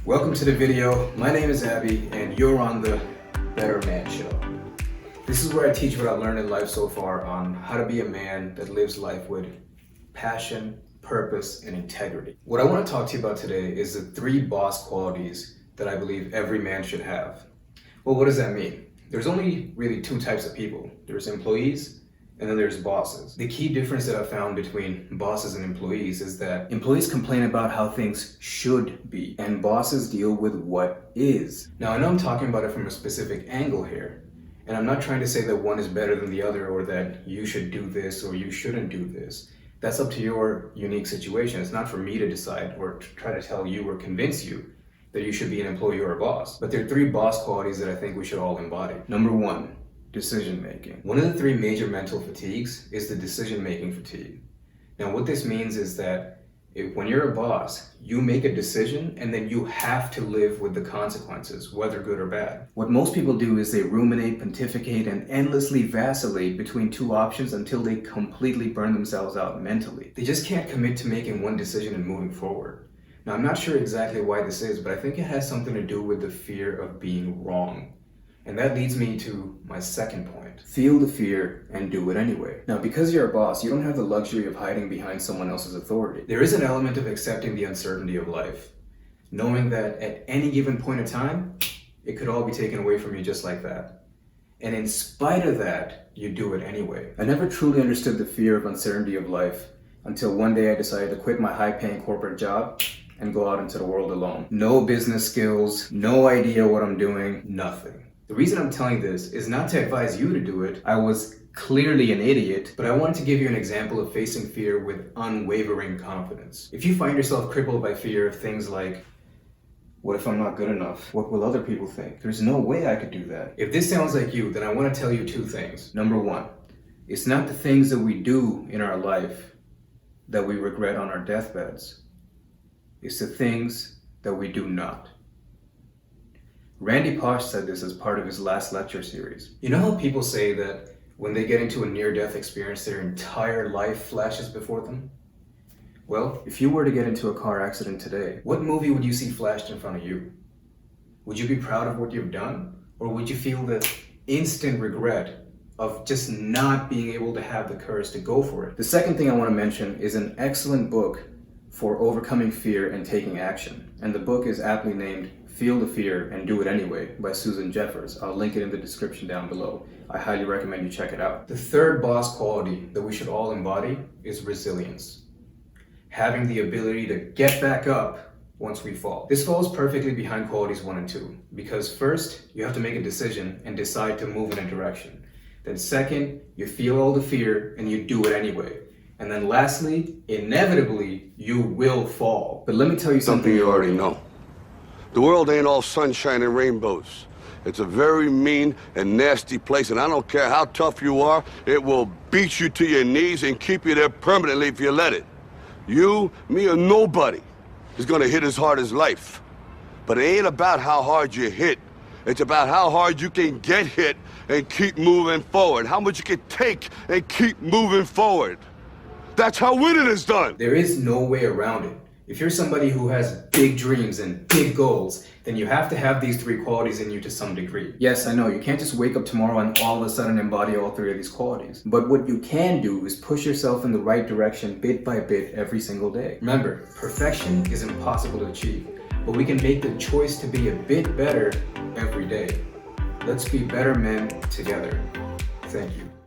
Welcome to the video. My name is Abhi and you're on the Better Man Show. This is where I teach what I've learned in life so far on how to be a man that lives life with passion, purpose, and integrity. What I want to talk to you about today is the 3 boss qualities that I believe every man should have. Well, what does that mean? There's only really 2 types of people. There's employees and then there's bosses. The key difference that I've found between bosses and employees is that employees complain about how things should be, and bosses deal with what is. Now, I know I'm talking about it from a specific angle here, and I'm not trying to say that one is better than the other or that you should do this or you shouldn't do this. That's up to your unique situation. It's not for me to decide or to try to tell you or convince you that you should be an employee or a boss. But there are 3 boss qualities that I think we should all embody. Number 1. Decision making. One of the 3 major mental fatigues is the decision making fatigue. Now what this means is that when you're a boss, you make a decision and then you have to live with the consequences, whether good or bad. What most people do is they ruminate, pontificate, and endlessly vacillate between 2 options until they completely burn themselves out mentally. They just can't commit to making one decision and moving forward. Now I'm not sure exactly why this is, but I think it has something to do with the fear of being wrong. And that leads me to my second point. Feel the fear and do it anyway. Now, because you're a boss, you don't have the luxury of hiding behind someone else's authority. There is an element of accepting the uncertainty of life, knowing that at any given point in time, it could all be taken away from you just like that. And in spite of that, you do it anyway. I never truly understood the fear of uncertainty of life until one day I decided to quit my high-paying corporate job and go out into the world alone. No business skills, no idea what I'm doing, nothing. The reason I'm telling this is not to advise you to do it. I was clearly an idiot, but I wanted to give you an example of facing fear with unwavering confidence. If you find yourself crippled by fear of things like, what if I'm not good enough? What will other people think? There's no way I could do that. If this sounds like you, then I want to tell you 2 things. Number 1, it's not the things that we do in our life that we regret on our deathbeds. It's the things that we do not. Randy Pausch said this as part of his last lecture series. You know how people say that when they get into a near-death experience, their entire life flashes before them? Well, if you were to get into a car accident today, what movie would you see flashed in front of you? Would you be proud of what you've done? Or would you feel the instant regret of just not being able to have the courage to go for it? The second thing I want to mention is an excellent book for overcoming fear and taking action. And the book is aptly named Feel the Fear and Do It Anyway by Susan Jeffers. I'll link it in the description down below. I highly recommend you check it out. The 3rd boss quality that we should all embody is resilience. Having the ability to get back up once we fall. This falls perfectly behind qualities 1 and 2, because first, you have to make a decision and decide to move in a direction. Then second, you feel all the fear and you do it anyway. And then lastly, inevitably, you will fall. But let me tell you something you already know. The world ain't all sunshine and rainbows. It's a very mean and nasty place, and I don't care how tough you are, it will beat you to your knees and keep you there permanently if you let it. You, me, or nobody is gonna hit as hard as life. But it ain't about how hard you hit. It's about how hard you can get hit and keep moving forward. How much you can take and keep moving forward. That's how winning is done. There is no way around it. If you're somebody who has big dreams and big goals, then you have to have these 3 qualities in you to some degree. Yes, I know, you can't just wake up tomorrow and all of a sudden embody all 3 of these qualities. But what you can do is push yourself in the right direction bit by bit every single day. Remember, perfection is impossible to achieve, but we can make the choice to be a bit better every day. Let's be better men together. Thank you.